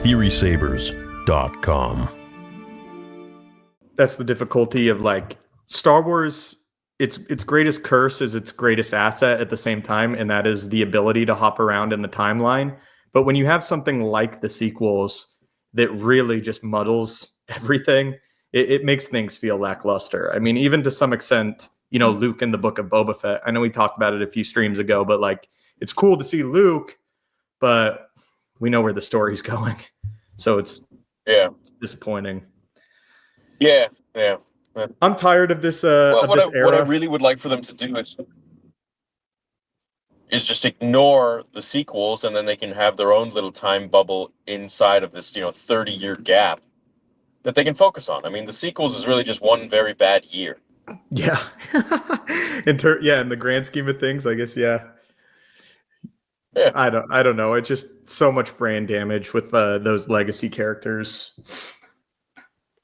TheorySabers.com. That's the difficulty of like Star Wars. Its greatest curse is its greatest asset at the same time, and that is the ability to hop around in the timeline. But when you have something like the sequels that really just muddles everything, it makes things feel lackluster. I mean, even to some extent, Luke in the Book of Boba Fett. I know we talked about it a few streams ago, but like it's cool to see Luke, but we know where the story's going, so it's disappointing. Yeah. I'm tired of this. Well, of this era. What I really would like for them to do is just ignore the sequels, and then they can have their own little time bubble inside of this 30-year gap that they can focus on. I mean, the sequels is really just one very bad year. Yeah. In the grand scheme of things, I guess. Yeah. I don't know. It's just so much brand damage with those legacy characters.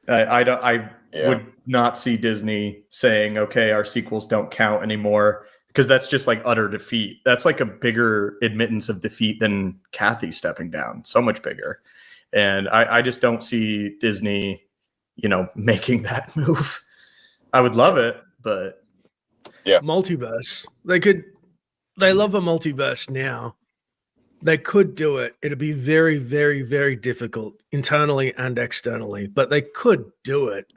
I would not see Disney saying, okay, our sequels don't count anymore, because that's just like utter defeat. That's like a bigger admittance of defeat than Kathy stepping down. So much bigger. And I just don't see Disney, making that move. I would love it, but multiverse. They love a multiverse now. They could do it. It'd be very, very, very difficult internally and externally, but they could do it.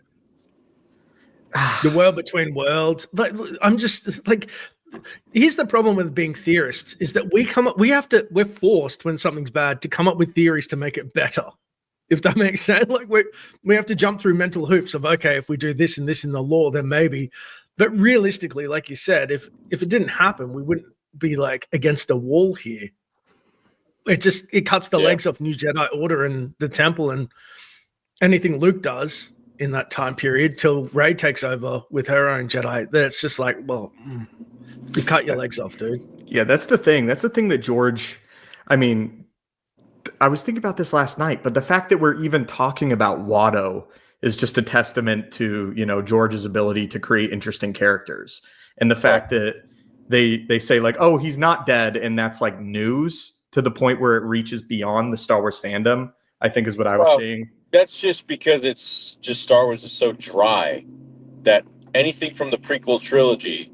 The world between worlds. Here's the problem with being theorists is that we're forced when something's bad to come up with theories to make it better. If that makes sense, like we have to jump through mental hoops of, okay, if we do this and this in the law, then maybe. But realistically, like you said, if it didn't happen, we wouldn't be like against the wall here. It cuts the legs off New Jedi Order and the Temple and anything Luke does in that time period till Rey takes over with her own Jedi. That's just like, well, you cut your legs off, dude. Yeah, that's the thing. That's the thing that George, I mean, I was thinking about this last night, but the fact that we're even talking about Watto is just a testament to, George's ability to create interesting characters. And the fact that they say like, oh, he's not dead. And that's like news to the point where it reaches beyond the Star Wars fandom, I think is what I was saying. That's just because it's just Star Wars is so dry that anything from the prequel trilogy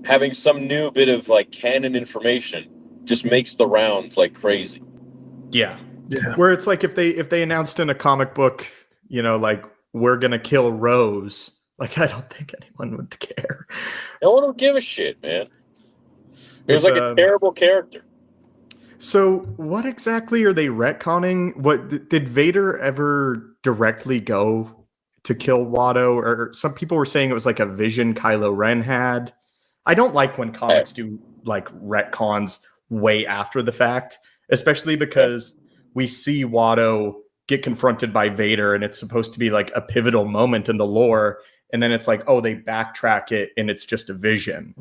having some new bit of like canon information just makes the rounds like crazy. Yeah. Where it's like if they announced in a comic book, like we're gonna kill Rose, like I don't think anyone would care. No one would give a shit, man. It was like a terrible character. So what exactly are they retconning? What did Vader ever directly go to kill Watto? Or some people were saying it was like a vision Kylo Ren had. I don't like when comics do like retcons way after the fact, especially because we see Watto get confronted by Vader and it's supposed to be like a pivotal moment in the lore. And then it's like, oh, they backtrack it and it's just a vision.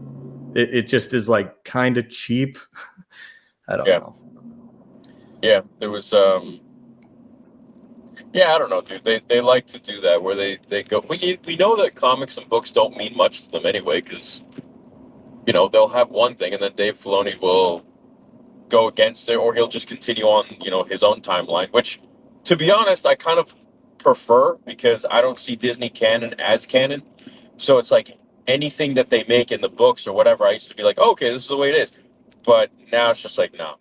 It just is like kind of cheap. I don't know. Yeah, there was I don't know, dude. They like to do that where they go. We know that comics and books don't mean much to them anyway, because they'll have one thing and then Dave Filoni will go against it, or he'll just continue on his own timeline. Which, to be honest, I kind of prefer, because I don't see Disney canon as canon. So it's like anything that they make in the books or whatever, I used to be like, okay, this is the way it is. But now it's just like, no.